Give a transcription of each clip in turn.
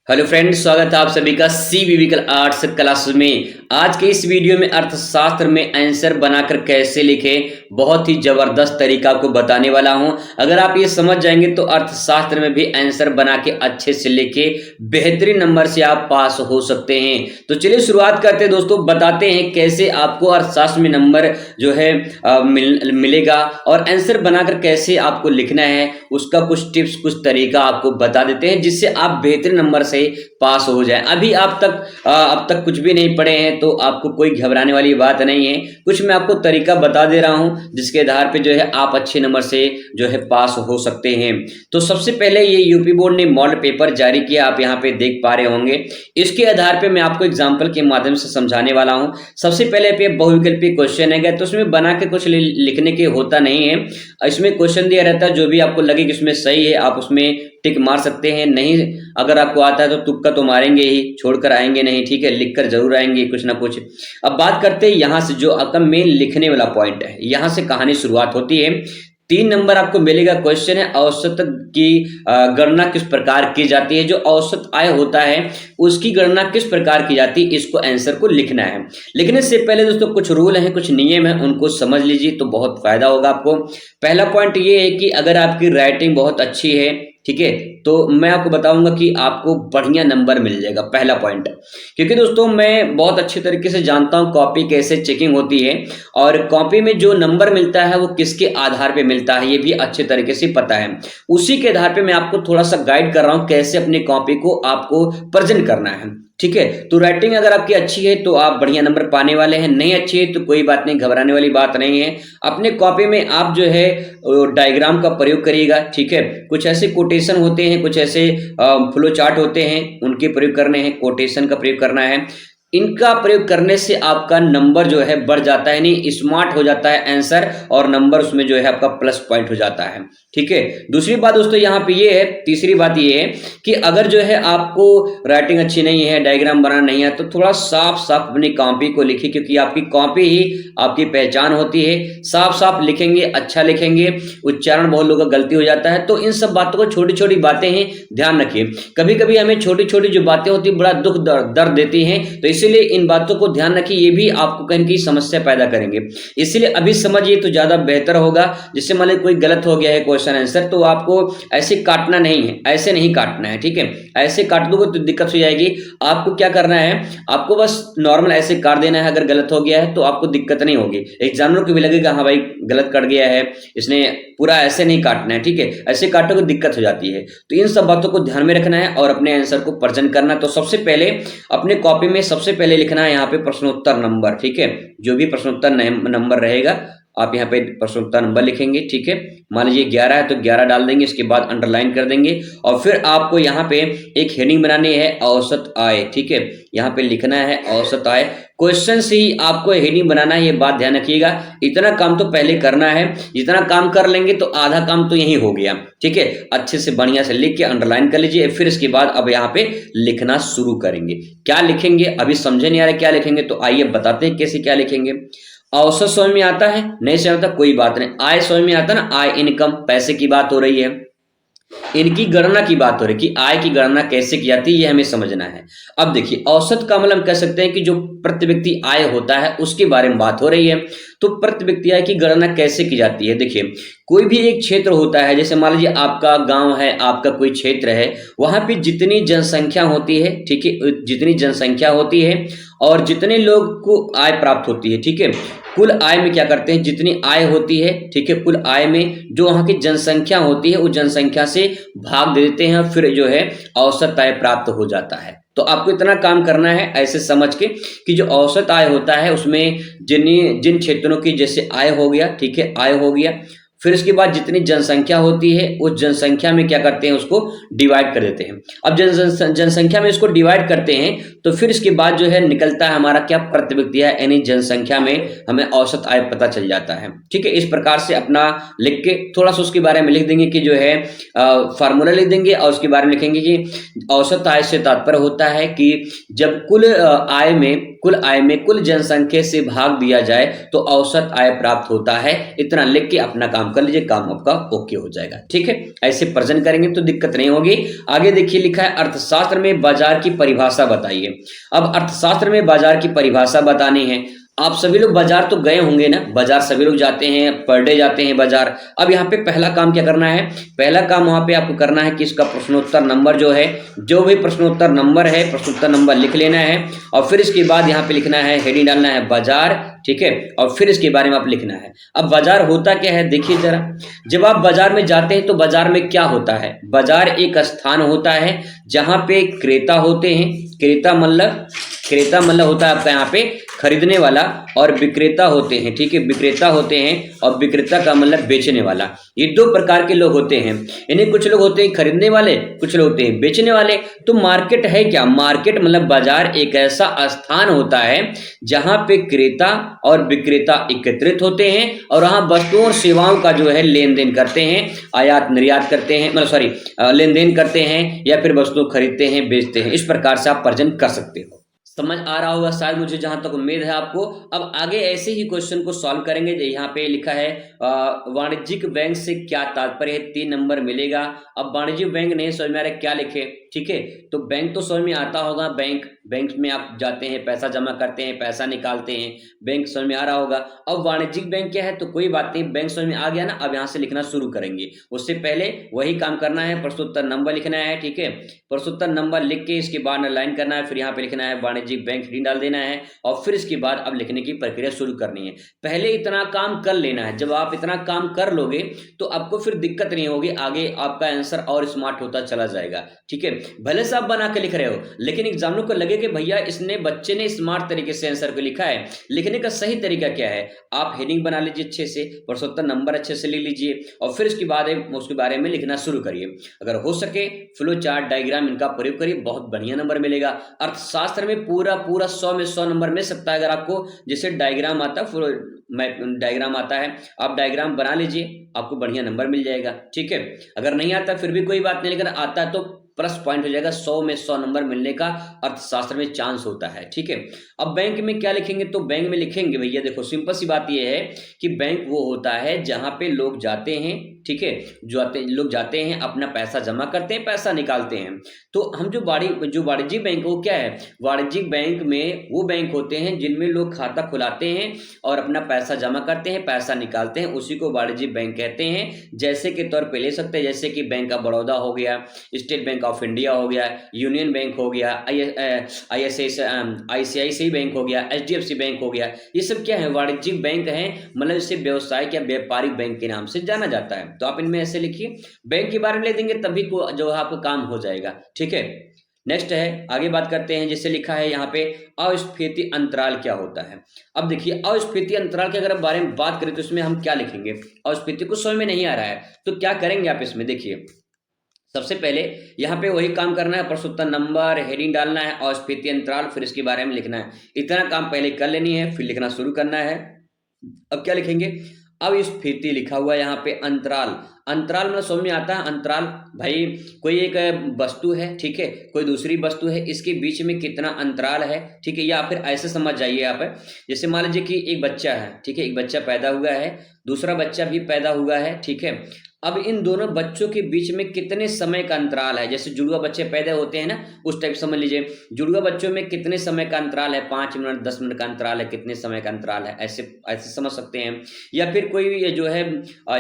Hello friends, स्वागत है आप सभी का सी विविकल आर्ट्स क्लास में। आज के इस वीडियो में अर्थशास्त्र में आंसर बनाकर कैसे लिखें, बहुत ही जबरदस्त तरीका आपको बताने वाला हूं। अगर आप ये समझ जाएंगे तो अर्थशास्त्र में भी आंसर बना के अच्छे से लिखे बेहतरीन नंबर से आप पास हो सकते हैं। तो चलिए शुरुआत करते हैं दोस्तों, बताते हैं कैसे आपको अर्थशास्त्र में नंबर जो है मिलेगा और आंसर बनाकर कैसे आपको लिखना है, उसका कुछ टिप्स कुछ तरीका आपको बता देते हैं जिससे आप बेहतरीन नंबर से पास हो जाए। अभी आप अब तक कुछ भी नहीं पढ़े हैं तो आपको कोई घबराने वाली बात नहीं है। कुछ मैं आपको तरीका बता दे रहा हूं जिसके आधार पे जो है आप अच्छे नंबर से जो है पास हो सकते हैं। तो सबसे पहले ये यूपी बोर्ड ने मॉडल पेपर जारी किया, आप यहाँ पे देख पा रहे होंगे। इसके आधार पे मैं आपको एग्जाम्पल के माध्यम से समझाने वाला हूँ। सबसे पहले पे बहुविकल्पी क्वेश्चन है, तो उसमें बना के कुछ लिखने के होता नहीं है। इसमें क्वेश्चन दिया रहता है, जो भी आपको लगे कि इसमें सही है आप उसमें टिक मार सकते हैं। नहीं अगर आपको आता है तो तुक्का तो मारेंगे ही, छोड़कर आएंगे नहीं, ठीक है, लिखकर जरूर आएंगे कुछ ना कुछ। अब बात करते हैं यहाँ से, जो आपका मेन लिखने वाला पॉइंट है, यहाँ से कहानी शुरुआत होती है। 3 नंबर आपको मिलेगा। क्वेश्चन है औसत की गणना किस प्रकार की जाती है। जो औसत आय होता है उसकी गणना किस प्रकार की जाती है, इसको आंसर को लिखना है। लिखने से पहले दोस्तों कुछ रूल हैं, कुछ नियम है, उनको समझ लीजिए तो बहुत फायदा होगा आपको। पहला पॉइंट ये है कि अगर आपकी राइटिंग बहुत अच्छी है, ठीक है, तो मैं आपको बताऊंगा कि आपको बढ़िया नंबर मिल जाएगा। पहला पॉइंट, क्योंकि दोस्तों मैं बहुत अच्छे तरीके से जानता हूं कॉपी कैसे चेकिंग होती है और कॉपी में जो नंबर मिलता है वो किसके आधार पे मिलता है ये भी अच्छे तरीके से पता है। उसी के आधार पे मैं आपको थोड़ा सा गाइड कर रहा हूं कैसे अपनी कॉपी को आपको प्रेजेंट करना है, ठीक है। तो राइटिंग अगर आपकी अच्छी है तो आप बढ़िया नंबर पाने वाले हैं, नहीं अच्छी है तो कोई बात नहीं, घबराने वाली बात नहीं है। अपने कॉपी में आप जो है डायग्राम का प्रयोग करिएगा, ठीक है। कुछ ऐसे कोटेशन होते हैं, कुछ ऐसे फ्लो चार्ट होते हैं, उनके प्रयोग करने हैं, कोटेशन का प्रयोग करना है। इनका प्रयोग करने से आपका नंबर जो है बढ़ जाता है, नहीं स्मार्ट हो जाता है आंसर, और नंबर उसमें जो है आपका प्लस पॉइंट हो जाता है, ठीक है। दूसरी बात दोस्तों यहाँ पे ये है, तीसरी बात ये है कि अगर जो है आपको राइटिंग अच्छी नहीं है, डायग्राम बनाना नहीं है, तो थोड़ा साफ साफ अपनी कॉपी को लिखिए, क्योंकि आपकी कॉपी ही आपकी पहचान होती है। साफ साफ लिखेंगे, अच्छा लिखेंगे, उच्चारण बहुत लोगों का गलती हो जाता है। तो इन सब बातों को, छोटी छोटी बातें हैं, ध्यान रखिए। कभी कभी हमें छोटी छोटी जो बातें होती है बड़ा दुख दर्द देती हैं, तो इसीलिए इन बातों को ध्यान रखिए, ये भी आपको कहीं की समस्या पैदा करेंगे। इसलिए अभी समझिए तो ज्यादा बेहतर होगा। जिससे मान लीजिए कोई गलत हो गया है क्वेश्चन आंसर, तो आपको ऐसे काटना नहीं है, ऐसे नहीं काटना है, ठीक है। ऐसे काट दोगे तो दिक्कत हो जाएगी। आपको क्या करना है, आपको बस नॉर्मल ऐसे काट देना है। अगर गलत हो गया है तो आपको दिक्कत नहीं होगी, एग्जामिनर को भी लगेगा हाँ भाई गलत कट गया है, इसने पूरा ऐसे नहीं काटना है, ठीक है। ऐसे काटोगे दिक्कत हो जाती है। तो इन सब बातों को ध्यान में रखना है और अपने आंसर को प्रेजेंट करना। तो सबसे पहले अपने कॉपी में सबसे पहले लिखना है यहाँ पे प्रश्नोत्तर नंबर, ठीक है। जो भी प्रश्नोत्तर नंबर रहेगा आप यहाँ पे प्रश्नोत्तर नंबर लिखेंगे, ठीक है। मान लीजिए 11 है तो 11 डाल देंगे, इसके बाद अंडरलाइन कर देंगे और फिर आपको यहाँ पे एक हेडिंग बनानी है, औसत आय, ठीक है। यहाँ पे लिखना है औसत आय। क्वेश्चन से ही आपको हेडिंग बनाना है, ये बात ध्यान रखिएगा। इतना काम तो पहले करना है, जितना काम कर लेंगे तो आधा काम तो यही हो गया, ठीक है। अच्छे से बढ़िया से लिख के अंडरलाइन कर लीजिए। फिर इसके बाद अब यहाँ पे लिखना शुरू करेंगे। क्या लिखेंगे अभी समझे नहीं आ रहा क्या लिखेंगे, तो आइए बताते हैं कैसे क्या लिखेंगे। औसत समझ में आता है, नहीं समझ आता कोई बात नहीं। आय समझ में आता ना, आय इनकम, पैसे की बात हो रही है। इनकी गणना की बात हो रही है कि आय की गणना कैसे की जाती है, ये हमें समझना है। अब देखिए औसत का मतलब कह सकते हैं कि जो प्रति व्यक्ति आय होता है उसके बारे में बात हो रही है। तो प्रति व्यक्ति आय की गणना कैसे की जाती है, देखिए कोई भी एक क्षेत्र होता है, जैसे मान लीजिए आपका गांव है, आपका कोई क्षेत्र है, वहां पे जितनी जनसंख्या होती है, ठीक है, जितनी जनसंख्या होती है और जितने लोग को आय प्राप्त होती है, ठीक है, कुल आय में क्या करते हैं, जितनी आय होती है, ठीक है, कुल आय में जो वहां की जनसंख्या होती है उस जनसंख्या से भाग दे देते हैं, फिर जो है औसत आय प्राप्त हो जाता है। तो आपको इतना काम करना है ऐसे समझ के कि जो औसत आय होता है उसमें जिन क्षेत्रों की जैसे आय हो गया, ठीक है, आय हो गया, फिर इसके बाद जितनी जनसंख्या होती है उस जनसंख्या में क्या करते हैं, उसको डिवाइड कर देते हैं। अब जनसंख्या में इसको डिवाइड करते हैं तो फिर इसके बाद जो है निकलता है हमारा क्या, प्रति व्यक्ति आय, यानी जनसंख्या में हमें औसत आय पता चल जाता है, ठीक है। इस प्रकार से अपना लिख के थोड़ा सा उसके बारे में लिख देंगे कि जो है फार्मूला लिख देंगे और उसके बारे में लिखेंगे कि औसत आय से तात्पर्य होता है कि जब कुल आय में कुल जनसंख्या से भाग दिया जाए तो औसत आय प्राप्त होता है। इतना लिख के अपना काम काम कर लीजिए, काम आपका ओके हो जाएगा। ठीक है, ऐसे प्रेजेंट करेंगे तो दिक्कत नहीं होगी। आगे देखिए लिखा है अर्थशास्त्र में बाजार की परिभाषा बताइए। अब अर्थशास्त्र में बाजार की परिभाषा बतानी है। आप सभी लोग बाजार तो गए होंगे ना, बाजार सभी लोग जाते हैं, पर डे जाते हैं बाजार। अब यहाँ पे पहला काम क्या करना है, पहला काम वहां पे आपको करना है कि इसका प्रश्नोत्तर नंबर जो है, जो भी प्रश्नोत्तर नंबर है, प्रश्नोत्तर नंबर लिख लेना है और फिर इसके बाद यहाँ पे लिखना है, हेडिंग डालना है बाजार। ठीक है, और फिर इसके बारे में आप लिखना है। अब बाजार होता क्या है देखिए जरा, जब आप बाजार में जाते हैं तो बाजार में क्या होता है, बाजार एक स्थान होता है जहां पे क्रेता होते हैं, क्रेता मतलब होता है आपका यहाँ पे खरीदने वाला, और विक्रेता होते हैं। ठीक है, विक्रेता होते हैं और विक्रेता का मतलब बेचने वाला। ये दो प्रकार के लोग होते हैं। इन्हें कुछ लोग होते हैं खरीदने वाले, कुछ लोग होते हैं बेचने वाले। तो मार्केट है क्या, मार्केट मतलब बाजार एक ऐसा स्थान होता है जहां पे क्रेता और विक्रेता एकत्रित होते हैं और वहां वस्तुओं और सेवाओं का जो है लेन देन करते हैं, आयात निर्यात करते हैं, मतलब लेन देन करते हैं या फिर वस्तु खरीदते हैं, बेचते हैं। इस प्रकार से आप प्रेजेंट कर सकते हो। समझ आ रहा होगा शायद, मुझे जहां तक उम्मीद है आपको। अब आगे ऐसे ही क्वेश्चन को सॉल्व करेंगे। यहाँ पे लिखा है वाणिज्यिक बैंक से क्या तात्पर्य है, 3 नंबर मिलेगा। अब वाणिज्यिक बैंक नहीं समझ में आ रहा क्या लिखे, ठीक है, तो बैंक तो समझ में आता होगा, बैंक में आप जाते हैं, पैसा जमा करते हैं, पैसा निकालते हैं, बैंक समझ में आ रहा होगा। अब वाणिज्यिक बैंक क्या है, तो कोई बात नहीं, बैंक समझ में आ गया ना। अब यहाँ से लिखना शुरू करेंगे, उससे पहले वही काम करना है, प्रश्नोत्तर नंबर लिखना है। ठीक है, प्रश्नोत्तर नंबर लिख के इसके बाद लाइन करना है, फिर यहाँ पे लिखना है वाणिज्यिक बैंक हेडिंग डाल देना है और फिर इसके बाद अब लिखने की प्रक्रिया शुरू करनी है। पहले इतना काम कर लेना है, जब आप इतना काम कर लोगे तो आपको फिर दिक्कत नहीं होगी, आगे आपका आंसर और स्मार्ट होता चला जाएगा। ठीक है, भले से आप बना के लिख रहे हो लेकिन एग्जामिनर को लगे कि भैया बच्चे ने स्मार्ट तरीके से आंसर को लिखा है। लिखने का सही तरीका क्या है, आप हेडिंग बना लीजिए अच्छे से, प्रश्नोत्तर नंबर अच्छे से लिख लीजिए और फिर उसके बाद उसके बारे में लिखना शुरू करिए। अगर हो सके फ्लो चार्ट, डायग्राम इनका प्रयोग करिए, बहुत बढ़िया नंबर मिलेगा। अर्थशास्त्र में पूरा 100 में 100 नंबर मिल सकता है अगर आपको जैसे डायग्राम आता है, डायग्राम आता है, आप डायग्राम बना लीजिए, आपको बढ़िया नंबर मिल जाएगा। ठीक है, अगर नहीं आता फिर भी कोई बात नहीं, लेकिन आता है तो प्लस पॉइंट हो जाएगा, 100 में 100 नंबर मिलने का अर्थशास्त्र में चांस होता है। ठीक है, अब बैंक में क्या लिखेंगे, तो बैंक में लिखेंगे भैया देखो सिंपल सी बात यह है कि बैंक वो होता है जहां पे लोग जाते हैं। ठीक है, लोग जाते हैं, अपना पैसा जमा करते हैं, पैसा निकालते हैं। तो हम जो वाणिज्यिक बैंक वो क्या है, वाणिज्यिक बैंक में वो बैंक होते हैं जिनमें लोग खाता खुलाते हैं और अपना पैसा जमा करते हैं, पैसा निकालते हैं, उसी को वाणिज्यिक बैंक कहते हैं। जैसे के तौर पे ले सकते हैं, जैसे कि बैंक ऑफ बड़ौदा हो गया, स्टेट बैंक ऑफ इंडिया हो गया, यूनियन बैंक हो गया, ICICI बैंक हो गया, HDFC बैंक हो गया। ये सब क्या है, वाणिज्यिक बैंक हैं, मतलब इसे व्यवसायिक या व्यापारिक बैंक के नाम से जाना जाता है। तो आप इनमें ऐसे लिखिए, बैंक के बारे में ले देंगे तभी को जो है आपको काम हो जाएगा। ठीक है, नेक्स्ट है, आगे बात करते हैं। जैसे लिखा है यहाँ पे अस्फीति अंतराल क्या होता है। अब देखिए अस्फीति अंतराल के अगर बारे में बात करें तो इसमें हम क्या लिखेंगे, अस्फीति को समझ में नहीं आ रहा है तो क्या करेंगे आप इसमें, देखिए सबसे पहले यहाँ पे वही काम करना है, प्रश्नोत्तर नंबर, हेडिंग डालना है और अस्फीति अंतराल, फिर इसके बारे में लिखना है। इतना काम पहले कर लेनी है, फिर लिखना शुरू करना है। अब क्या लिखेंगे, अब स्फीति लिखा हुआ है यहाँ पे, अंतराल, अंतराल में समझ में आता है। अंतराल भाई कोई एक वस्तु है, ठीक है, कोई दूसरी वस्तु है, इसके बीच में कितना अंतराल है। ठीक है, या फिर ऐसे समझ जाइए आप, जैसे मान लीजिए कि एक बच्चा है, ठीक है, एक बच्चा पैदा हुआ है, दूसरा बच्चा भी पैदा हुआ है। ठीक है, अब इन दोनों बच्चों के बीच में कितने समय का अंतराल है, जैसे जुड़वा बच्चे पैदा होते हैं ना, उस टाइप समझ लीजिए जुड़वा बच्चों में कितने समय का अंतराल है, 5 मिनट 10 मिनट का अंतराल है, कितने समय का अंतराल है, ऐसे ऐसे समझ सकते हैं। या फिर कोई जो है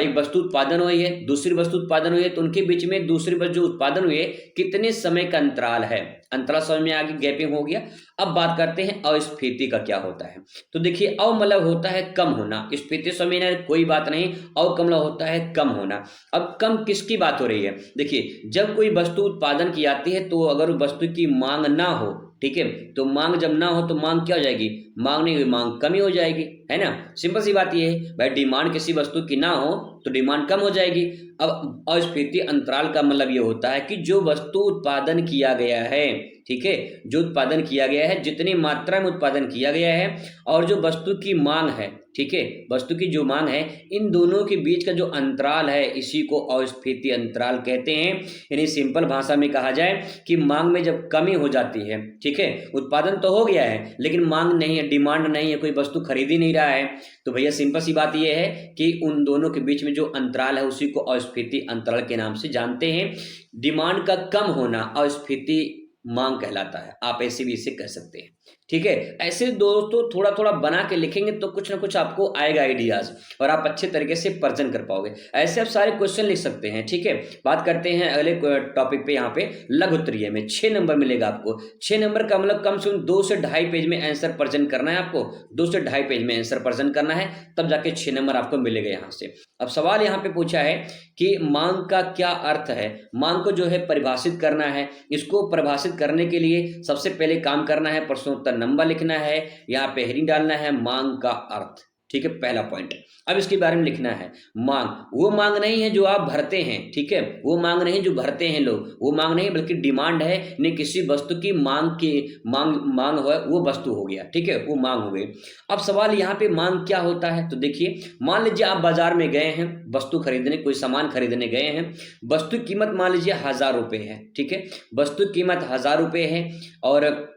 एक वस्तु उत्पादन हुई है, दूसरी वस्तु उत्पादन हुई है, तो उनके बीच में दूसरी वस्तु जो उत्पादन हुई है कितने समय का अंतराल है, अंतराल समझ में आगे, गैपिंग हो गया। अब बात करते हैं अस्फीति का क्या होता है। तो देखिए अव मतलब होता है कम होना, स्फीति समझ में कोई बात नहीं, अव कम होता है कम होना। अब कम किसकी बात हो रही है, देखिए जब कोई वस्तु उत्पादन की जाती है तो अगर वस्तु की मांग ना हो, ठीक है, तो मांग जब ना हो तो मांग क्या हो जाएगी, मांग नहीं हुई, मांग कमी हो जाएगी, है ना। सिंपल सी बात ये है भाई, डिमांड किसी वस्तु की ना हो तो डिमांड कम हो जाएगी। अब अस्फीति अंतराल का मतलब ये होता है कि जो वस्तु उत्पादन किया गया है, ठीक है, जो उत्पादन किया गया है, जितनी मात्रा में उत्पादन किया गया है और जो वस्तु की मांग है, ठीक है, वस्तु की जो मांग है, इन दोनों के बीच का जो अंतराल है इसी को अस्फीति अंतराल कहते हैं। यानी सिंपल भाषा में कहा जाए कि मांग में जब कमी हो जाती है, ठीक है, उत्पादन तो हो गया है लेकिन मांग नहीं है, डिमांड नहीं है, कोई वस्तु खरीद ही नहीं रहा है, तो भैया सिंपल सी बात यह है कि उन दोनों के बीच में जो अंतराल है उसी को अस्फीति अंतराल के नाम से जानते हैं। डिमांड का कम होना अस्फीति मांग कहलाता है, आप ऐसे भी इसे कह सकते हैं। ठीक है, ऐसे दोस्तों थोड़ा थोड़ा बना के लिखेंगे तो कुछ ना कुछ आपको आएगा आइडियाज, और आप अच्छे तरीके से प्रेजेंट कर पाओगे। ऐसे आप सारे क्वेश्चन लिख सकते हैं। ठीक है, बात करते हैं अगले टॉपिक पे। यहाँ पे लघु उत्तरीय में 6 नंबर मिलेगा आपको। 6 नंबर का मतलब कम से कम 2 से ढाई पेज में आंसर प्रेजेंट करना है आपको। 2 से ढाई पेज में आंसर प्रेजेंट करना है, तब जाके 6 नंबर आपको मिलेगा यहाँ से। अब सवाल यहाँ पे पूछा है कि मांग का क्या अर्थ है। मांग को जो है परिभाषित करना है। इसको परिभाषित करने के लिए सबसे पहले काम करना है, प्रश्नोत्तर नंबर लिखना है, यहाँ पे हेडिंग डालना है मांग का अर्थ। ठीक है, पहला पॉइंट। अब इसके बारे में लिखना है, मांग वो मांग नहीं है जो आप भरते हैं। ठीक है, वो मांग नहीं जो भरते हैं लोग, वो मांग नहीं, बल्कि डिमांड है ने किसी वस्तु की मांग हो, वो वस्तु हो गया। ठीक है, वो मांग हो गई। अब सवाल यहाँ पे मांग क्या होता है, तो देखिए मान लीजिए आप बाजार में गए हैं वस्तु खरीदने, कोई सामान खरीदने गए हैं। वस्तु की कीमत मान लीजिए 1000 रुपये है। ठीक है, वस्तु की कीमत 1000 रुपये है, और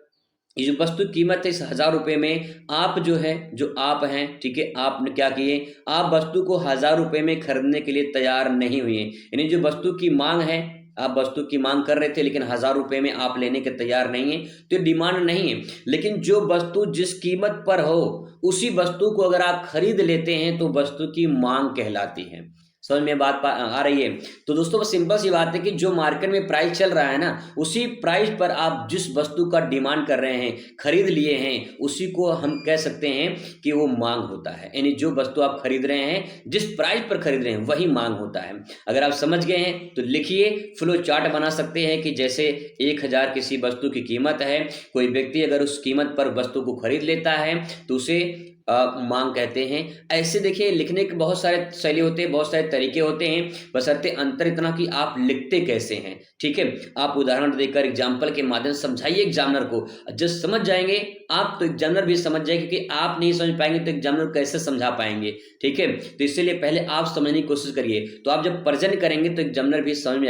ये जो वस्तु कीमत है इस 1000 रुपये में आप जो है, जो आप हैं, ठीक है, आपने क्या किए, आप वस्तु को 1000 रुपये में खरीदने के लिए तैयार नहीं हुए। यानी जो वस्तु की मांग है, आप वस्तु की मांग कर रहे थे लेकिन 1000 रुपये में आप लेने के तैयार नहीं है, तो डिमांड नहीं है। लेकिन जो वस्तु जिस कीमत पर हो उसी वस्तु को अगर आप खरीद लेते हैं तो वस्तु की मांग कहलाती है। समझ में बात आ रही है। तो दोस्तों बस सिंपल सी बात है कि जो मार्केट में प्राइस चल रहा है ना, उसी प्राइस पर आप जिस वस्तु का डिमांड कर रहे हैं, खरीद लिए हैं, उसी को हम कह सकते हैं कि वो मांग होता है। यानी जो वस्तु आप खरीद रहे हैं, जिस प्राइस पर खरीद रहे हैं, वही मांग होता है। अगर आप समझ गए हैं तो लिखिए, फ्लो चार्ट बना सकते हैं कि जैसे 1000 किसी वस्तु की कीमत है, कोई व्यक्ति अगर उस कीमत पर वस्तु को खरीद लेता है तो उसे मांग कहते हैं। ऐसे देखिए लिखने के बहुत सारे शैली होते हैं, बहुत सारे तरीके होते हैं, बशर्ते अंतर इतना कि आप लिखते कैसे हैं। ठीक है, आप उदाहरण देकर एग्जाम्पल के माध्यम से समझाइए एग्जामिनर को। जब समझ जाएंगे आप तो एग्जामिनर भी समझ जाएंगे, क्योंकि आप नहीं समझ पाएंगे तो एग्जामिनर कैसे समझा पाएंगे। ठीक है, तो इसलिए पहले आप समझने की कोशिश करिए, तो आप जब प्रेजेंट करेंगे तो एग्जामिनर भी समझ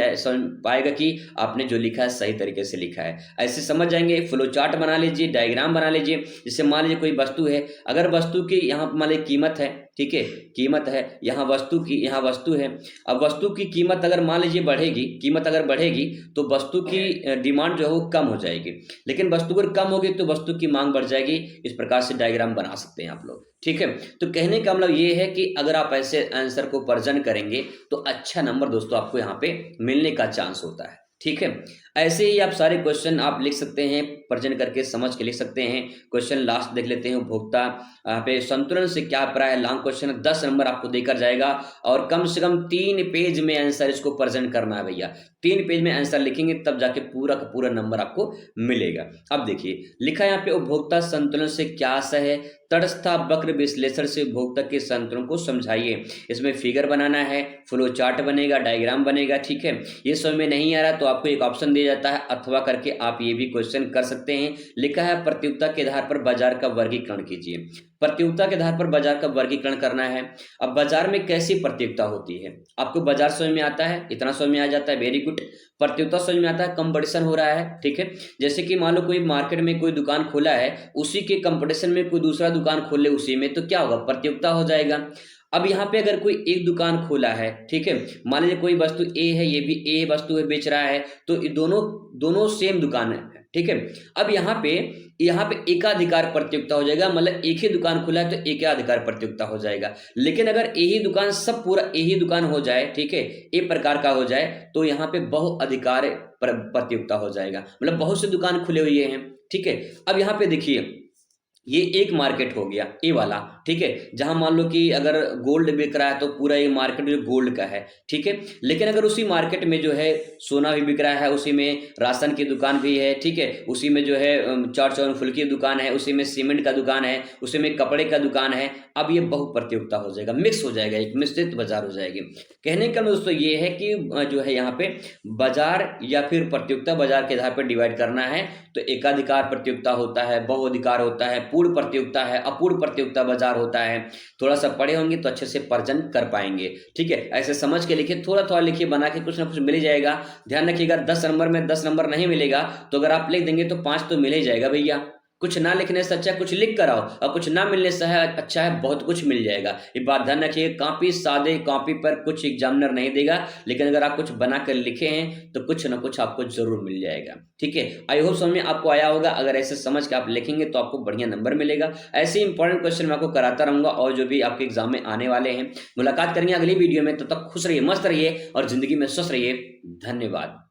पाएगा कि आपने जो लिखा है सही तरीके से लिखा है। ऐसे समझ जाएंगे। फ्लो चार्ट बना लीजिए, डायग्राम बना लीजिए। जैसे मान लीजिए कोई वस्तु है, अगर वस्तु की यहाँ मान लीजिए कीमत है, ठीक है, कीमत है, यहाँ वस्तु है। अब वस्तु की कीमत अगर मान लीजिए बढ़ेगी, कीमत अगर बढ़ेगी तो वस्तु की डिमांड जो है वो कम हो जाएगी, लेकिन वस्तु अगर कम होगी तो वस्तु की मांग बढ़ जाएगी। इस प्रकार से डायग्राम बना सकते हैं आप लोग। ठीक है, तो कहने का मतलब ये है कि अगर आप ऐसे आंसर को प्रेजेंट करेंगे तो अच्छा नंबर दोस्तों आपको यहाँ पे मिलने का चांस होता है। ठीक है, ऐसे ही आप सारे क्वेश्चन आप लिख सकते हैं, प्रेजेंट करके समझ के लिख सकते हैं। क्वेश्चन लास्ट देख लेते हैं। उपभोक्ता यहाँ पे संतुलन से क्या अभिप्राय है, लॉन्ग क्वेश्चन है, 10 नंबर आपको देकर जाएगा, और कम से कम 3 पेज में आंसर इसको प्रेजेंट करना है भैया। 3 पेज में आंसर लिखेंगे तब जाके पूरा का पूरा नंबर आपको मिलेगा। अब देखिए लिखा है यहाँ पे, उपभोक्ता संतुलन से क्या आशय है, तटस्थ वक्र विश्लेषण से उपभोक्ता के संतुलन को समझाइए। इसमें फिगर बनाना है, फ्लो चार्ट बनेगा, डायग्राम बनेगा। ठीक है, ये समझ में नहीं आ रहा तो आपको एक ऑप्शन दिया जाता है अथवा करके, आप ये भी क्वेश्चन कर सकते हैं। लिखा है प्रतियोगिता के आधार पर बाजार का वर्गीकरण कीजिए। प्रतियोगिता के आधार पर बाजार का वर्गीकरण करना है। अब बाजार में कैसी प्रतियोगिता होती है, आपको बाजार समझ में आता है, इतना समझ में आ जाता है, वेरी गुड। प्रतियोगिता समझ में आता है, कंपटीशन हो रहा है। ठीक है, जैसे कि मान लो कोई मार्केट में कोई दुकान खोला है, उसी के कंपटीशन में कोई दूसरा दुकान खोल ले उसी में, तो क्या होगा, प्रतियोगिता हो जाएगा। अब यहाँ पे अगर कोई एक दुकान खोला है, ठीक है, मान लीजिए कोई वस्तु ए है, ये भी ए वस्तु है बेच रहा है, तो ये दोनों सेम दुकान है। ठीक है, अब यहाँ पे एकाधिकार प्रतियोगिता हो जाएगा, मतलब एक ही दुकान खुला है तो एकाधिकार प्रतियोगिता हो जाएगा। लेकिन अगर यही दुकान सब पूरा यही दुकान हो जाए, ठीक है, एक प्रकार का हो जाए, तो यहाँ पे बहुअधिकार प्रतियोगिता हो जाएगा, मतलब बहुत से दुकान खुले हुए हैं। ठीक है, अब यहाँ पे देखिए ये एक मार्केट हो गया ए वाला। ठीक है, जहां मान लो कि अगर गोल्ड बिक रहा है तो पूरा ये मार्केट जो गोल्ड का है। ठीक है, लेकिन अगर उसी मार्केट में जो है सोना भी बिक रहा है, उसी में राशन की दुकान भी है, ठीक है, उसी में जो है चार चौन फुल की दुकान है, उसी में सीमेंट का दुकान है, उसी में कपड़े का दुकान है, अब ये बहु प्रतियोगिता हो जाएगा, मिक्स हो जाएगा, एक मिश्रित बाजार हो जाएगी। कहने का दोस्तों ये है कि जो है यहाँ पे बाजार या फिर प्रतियोगिता बाजार के आधार पर डिवाइड करना है तो एकाधिकार प्रतियोगिता होता है, बहुअधिकार होता है, पूर्ण प्रतियोगिता है, अपूर्ण प्रतियोगिता बाजार होता है। थोड़ा सा पढ़े होंगे तो अच्छे से प्रजन कर पाएंगे। ठीक है, ऐसे समझ के लिखिए, थोड़ा थोड़ा लिखिए, बना के कुछ ना कुछ मिल ही जाएगा। ध्यान रखिएगा 10 नंबर में 10 नंबर नहीं मिलेगा तो अगर आप लिख देंगे तो 5 तो मिल ही जाएगा भैया। कुछ ना लिखने से अच्छा है कुछ लिख कर आओ, और कुछ ना मिलने से अच्छा है बहुत कुछ मिल जाएगा। ये बात ध्यान रखिए, कॉपी सादे कॉपी पर कुछ एग्जामिनर नहीं देगा, लेकिन अगर आप कुछ बनाकर लिखे हैं तो कुछ ना कुछ आपको जरूर मिल जाएगा। ठीक है, आई होप समझ में आपको आया होगा। अगर ऐसे समझ के आप लिखेंगे तो आपको बढ़िया नंबर मिलेगा। ऐसे इंपॉर्टेंट क्वेश्चन मैं आपको कराता रहूंगा और जो भी आपके एग्जाम में आने वाले हैं। मुलाकात करेंगे अगली वीडियो में, तब तक खुश रहिए, मस्त रहिए और जिंदगी में स्वस्थ रहिए। धन्यवाद।